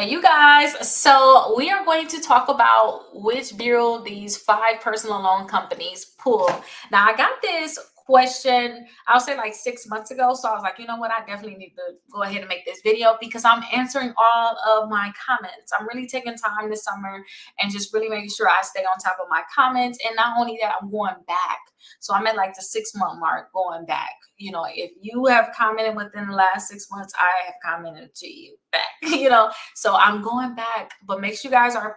Hey, you guys, so we are going to talk about which bureau these 5 personal loan companies pull. Now, I got this question, I'll say like 6 months ago. So I was like, you know what? I definitely need to go ahead and make this video because I'm answering all of my comments. I'm really taking time this summer and just really making sure I stay on top of my comments. And not only that, I'm going back. So I'm at like the 6 month mark going back. If you have commented within the last 6 months, I have commented to you back. So I'm going back, but make sure you guys are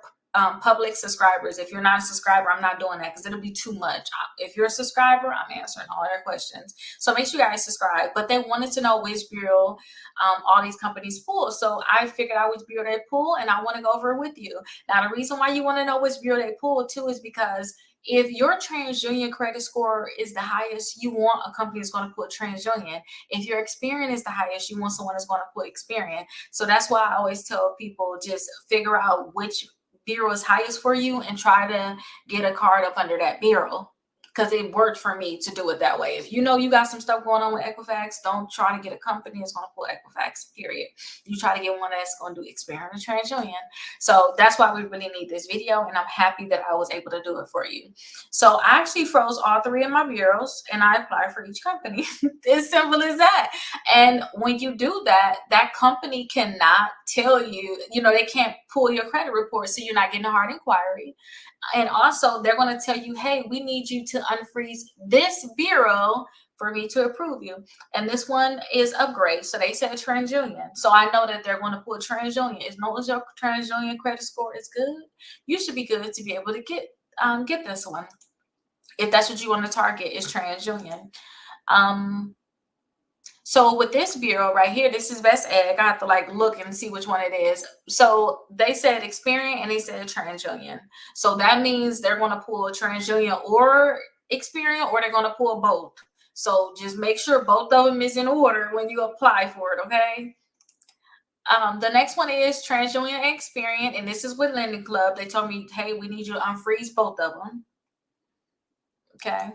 public subscribers. If you're not a subscriber, I'm not doing that because it'll be too much. If you're a subscriber, I'm answering all their questions. So make sure you guys subscribe. But they wanted to know which bureau all these companies pull. So I figured out which bureau they pull, and I want to go over it with you. Now, the reason why you want to know which bureau they pull too is because if your TransUnion credit score is the highest, you want a company that's going to put TransUnion. If your Experian is the highest, you want someone that's going to put Experian. So that's why I always tell people just figure out which bureau is highest for you and try to get a card up under that bureau, because it worked for me to do it that way. If you know you got some stuff going on with Equifax, don't try to get a company that's going to pull Equifax, period. You try to get one that's going to do Experian and TransUnion. So that's why we really need this video, and I'm happy that I was able to do it for you. So I actually froze all 3 of my bureaus, and I applied for each company. As simple as that. And when you do that, that company cannot tell you, they can't pull your credit report, so you're not getting a hard inquiry. And also, they're going to tell you, hey, we need you to unfreeze this bureau for me to approve you. And this one is upgrade. So they said TransUnion. So I know that they're going to put TransUnion. As long as your TransUnion credit score is good, you should be good to be able to get this one. If that's what you want to target, is TransUnion. So with this bureau right here, this is Best Egg. I have to look and see which one it is. So they said Experian and they said TransUnion. So that means they're going to pull TransUnion or Experian, or they're going to pull both. So just make sure both of them is in order when you apply for it, okay? The next one is TransUnion and Experian, and this is with Lending Club. They told me, hey, we need you to unfreeze both of them. Okay.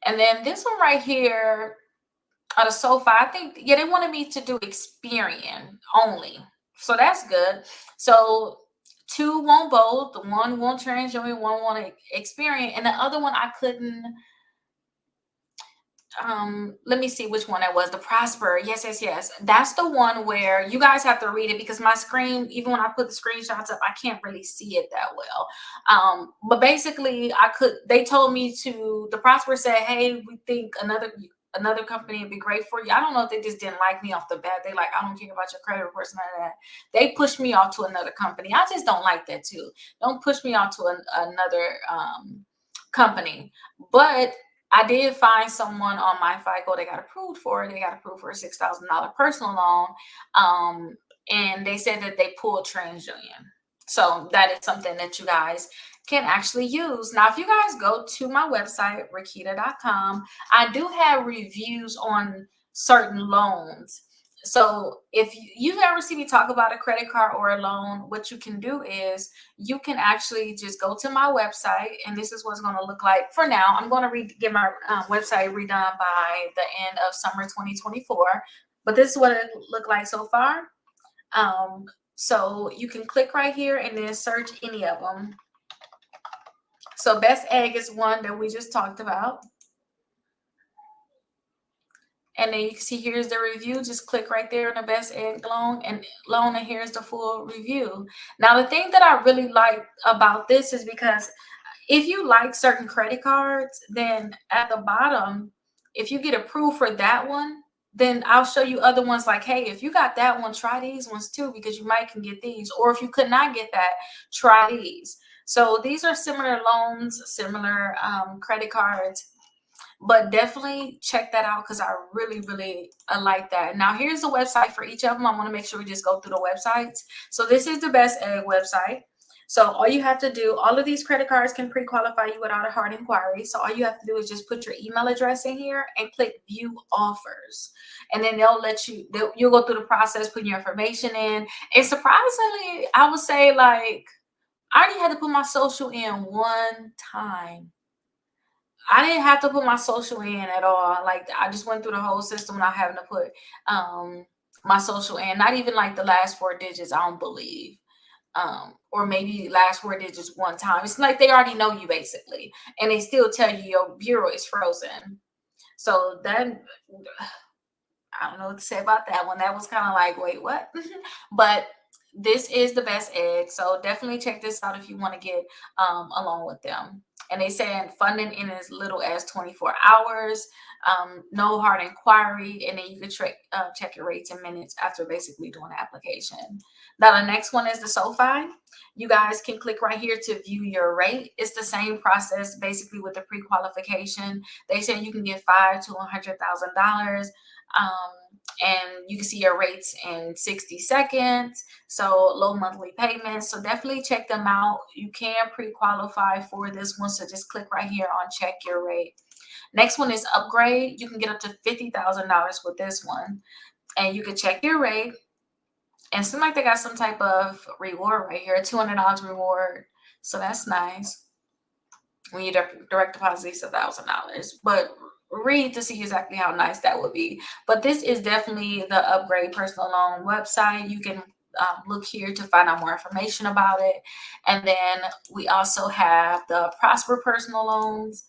And then this one right here, out of SoFi, I think, they wanted me to do Experian only. So that's good. So 2 want both. One want TransUnion, one want Experian, and the other one I couldn't. Let me see which one that was. The Prosper. Yes. That's the one where you guys have to read it because my screen, even when I put the screenshots up, I can't really see it that well. But basically, they told me the Prosper said, hey, we think another company would be great for you. I don't know if they just didn't like me off the bat. They I don't care about your credit reports, none of that. They pushed me off to another company. I just don't like that too. Don't push me off to another company. But I did find someone on my FICO they got approved for. They got approved for a $6,000 personal loan. And they said that they pulled TransUnion. So that is something that you guys can actually use. Now, if you guys go to my website, Rickita.com, I do have reviews on certain loans. So if you've ever seen me talk about a credit card or a loan, what you can do is you can actually just go to my website, and this is what's going to look like for now. I'm going to get my website redone by the end of summer 2024, but this is what it looked like so far. So you can click right here and then search any of them. So Best Egg is one that we just talked about. And then you can see here's the review. Just click right there on the Best Egg loan, and here's the full review. Now, the thing that I really like about this is because if you like certain credit cards, then at the bottom, if you get approved for that one, then I'll show you other ones like, hey, if you got that one, try these ones too, because you might can get these. Or if you could not get that, try these. So these are similar loans, similar credit cards. But definitely check that out because I really like that. Now, here's the website for each of them. I want to make sure we just go through the websites. So this is the Best Egg website. So all you have to do, all of these credit cards can pre-qualify you without a hard inquiry. So all you have to do is just put your email address in here and click view offers. And then you'll go through the process, putting your information in. And surprisingly, I would say I already had to put my social in one time. I didn't have to put my social in at all. I just went through the whole system without having to put my social, and not even like the last 4 digits, I don't believe. Or maybe last 4 digits one time. It's like they already know you basically, and they still tell you your bureau is frozen. So that, I don't know what to say about that one. That was kind of like, wait, what? But this is the best egg. So definitely check this out if you want to get along with them. And they said funding in as little as 24 hours, no hard inquiry, and then you can check your rates in minutes after basically doing the application. Now, the next one is the SoFi. You guys can click right here to view your rate. It's the same process basically with the pre-qualification. They say you can get $5 to $100,000. And you can see your rates in 60 seconds. So low monthly payments. So definitely check them out. You can pre-qualify for this one. So just click right here on check your rate. Next one is upgrade. You can get up to $50,000 with this one. And you can check your rate. And it seems like they got some type of reward right here, $200 reward. So that's nice. When you direct deposit $1,000, but read to see exactly how nice that would be. But this is definitely the upgrade personal loan website. You can look here to find out more information about it. And then we also have the Prosper personal loans.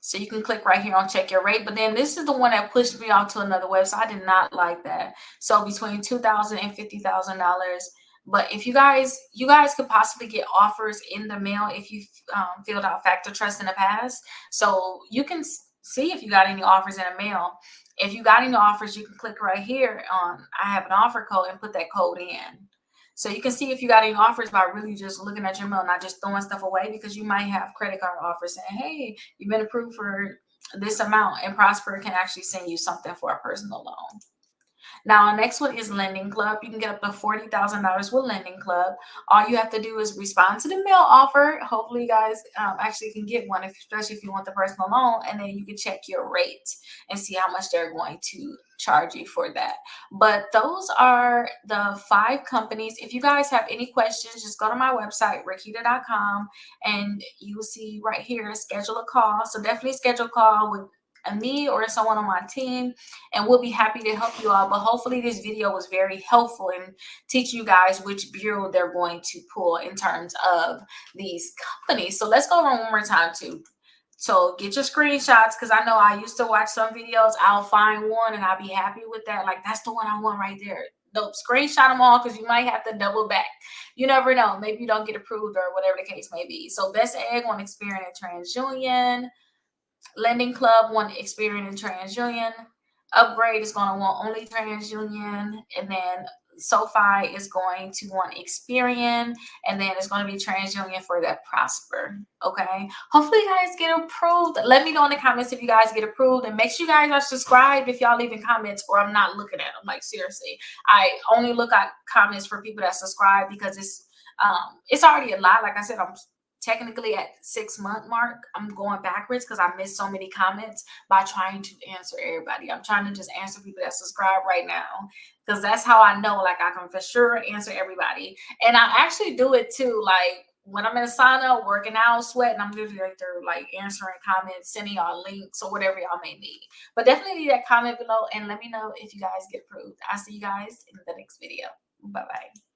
So you can click right here on check your rate. But then this is the one that pushed me off to another website. I did not like that. So between $2,000 and $50,000. But if you guys could possibly get offers in the mail if you filled out Factor Trust in the past. So you can see if you got any offers in the mail. If you got any offers, you can click right here on I have an offer code and put that code in. So you can see if you got any offers by really just looking at your mail, not just throwing stuff away, because you might have credit card offers saying, hey, you've been approved for this amount, and Prosper can actually send you something for a personal loan. Now, our next one is Lending Club. You can get up to $40,000 with Lending Club. All you have to do is respond to the mail offer. Hopefully, you guys actually can get one, especially if you want the personal loan, and then you can check your rate and see how much they're going to charge you for that. But those are the 5 companies. If you guys have any questions, just go to my website, rickita.com, and you will see right here, schedule a call. So definitely schedule a call with me or someone on my team, and we'll be happy to help you all. But hopefully this video was very helpful in teaching you guys which bureau they're going to pull in terms of these companies. So let's go over one more time too. So get your screenshots, because I know I used to watch some videos. I'll find one and I'll be happy with that. Like, that's the one I want right there. Nope, screenshot them all, because you might have to double back. You never know. Maybe you don't get approved or whatever the case may be. So Best Egg on Experian and TransUnion. Lending Club want Experian and TransUnion. Upgrade is going to want only TransUnion. And then SoFi is going to want Experian. And then it's going to be TransUnion for that Prosper. Okay. Hopefully you guys get approved. Let me know in the comments if you guys get approved. And make sure you guys are subscribed if y'all leaving comments, or I'm not looking at them. Like, seriously. I only look at comments for people that subscribe, because it's already a lot. Like I said, I'm technically at 6-month mark. I'm going backwards because I missed so many comments by trying to answer everybody. I'm trying to just answer people that subscribe right now, because that's how I know, like, I can for sure answer everybody. And I actually do it too. Like, when I'm in a sauna, working out, sweating, I'm usually right there, like, answering comments, sending y'all links or whatever y'all may need. But definitely leave that comment below and let me know if you guys get approved. I'll see you guys in the next video. Bye-bye.